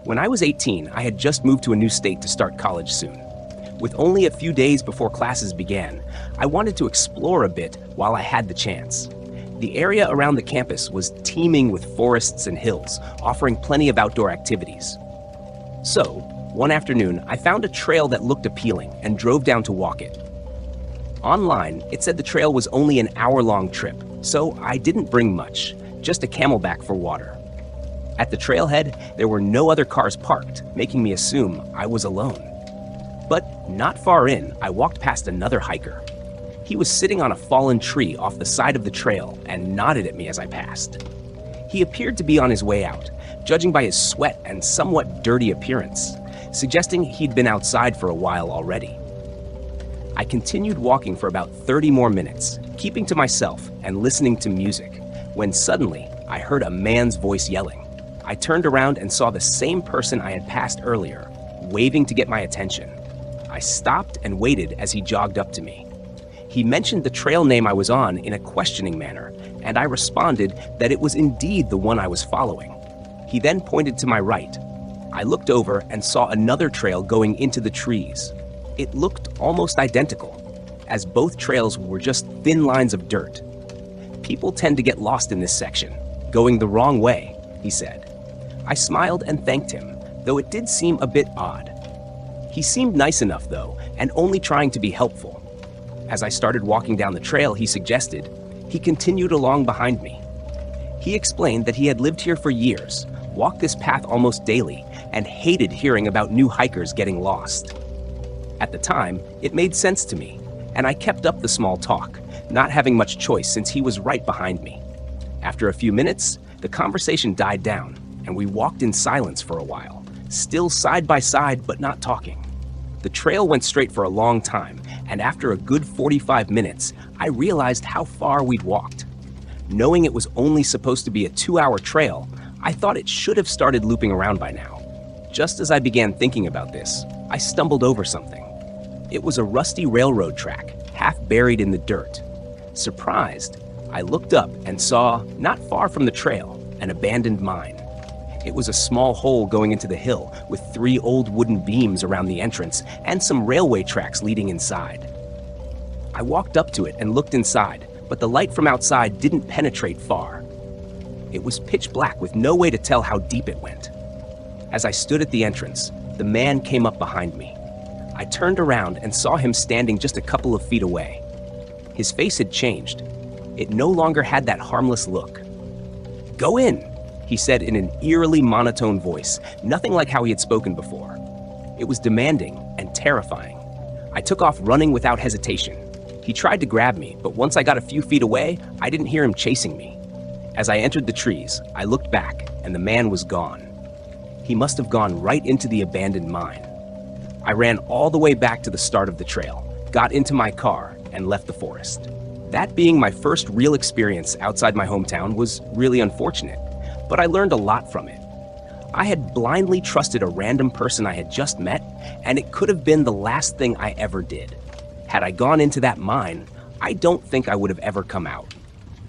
When I was 18, I had just moved to a new state to start college soon. With only a few days before classes began, I wanted to explore a bit while I had the chance. The area around the campus was teeming with forests and hills, offering plenty of outdoor activities. So, one afternoon, I found a trail that looked appealing and drove down to walk it. Online, it said the trail was only an hour-long trip, so I didn't bring much, just a camelback for water. At the trailhead, there were no other cars parked, making me assume I was alone. But not far in, I walked past another hiker. He was sitting on a fallen tree off the side of the trail and nodded at me as I passed. He appeared to be on his way out, judging by his sweat and somewhat dirty appearance, suggesting he'd been outside for a while already. I continued walking for about 30 more minutes, keeping to myself and listening to music, when suddenly I heard a man's voice yelling. I turned around and saw the same person I had passed earlier, waving to get my attention. I stopped and waited as he jogged up to me. He mentioned the trail name I was on in a questioning manner, and I responded that it was indeed the one I was following. He then pointed to my right. I looked over and saw another trail going into the trees. It looked almost identical, as both trails were just thin lines of dirt. People tend to get lost in this section, going the wrong way, he said. I smiled and thanked him, though it did seem a bit odd. He seemed nice enough, though, and only trying to be helpful. As I started walking down the trail he suggested, he continued along behind me. He explained that he had lived here for years, walked this path almost daily, and hated hearing about new hikers getting lost. At the time, it made sense to me, and I kept up the small talk, not having much choice since he was right behind me. After a few minutes, the conversation died down, and we walked in silence for a while, still side by side but not talking. The trail went straight for a long time, and after a good 45 minutes, I realized how far we'd walked. Knowing it was only supposed to be a 2-hour trail, I thought it should have started looping around by now. Just as I began thinking about this, I stumbled over something. It was a rusty railroad track, half buried in the dirt. Surprised, I looked up and saw, not far from the trail, an abandoned mine. It was a small hole going into the hill with 3 old wooden beams around the entrance and some railway tracks leading inside. I walked up to it and looked inside, but the light from outside didn't penetrate far. It was pitch black with no way to tell how deep it went. As I stood at the entrance, the man came up behind me. I turned around and saw him standing just a couple of feet away. His face had changed. It no longer had that harmless look. "Go in," he said in an eerily monotone voice, nothing like how he had spoken before. It was demanding and terrifying. I took off running without hesitation. He tried to grab me, but once I got a few feet away, I didn't hear him chasing me. As I entered the trees, I looked back, and the man was gone. He must have gone right into the abandoned mine. I ran all the way back to the start of the trail, got into my car, and left the forest. That being my first real experience outside my hometown was really unfortunate, but I learned a lot from it. I had blindly trusted a random person I had just met, and it could have been the last thing I ever did. Had I gone into that mine, I don't think I would have ever come out.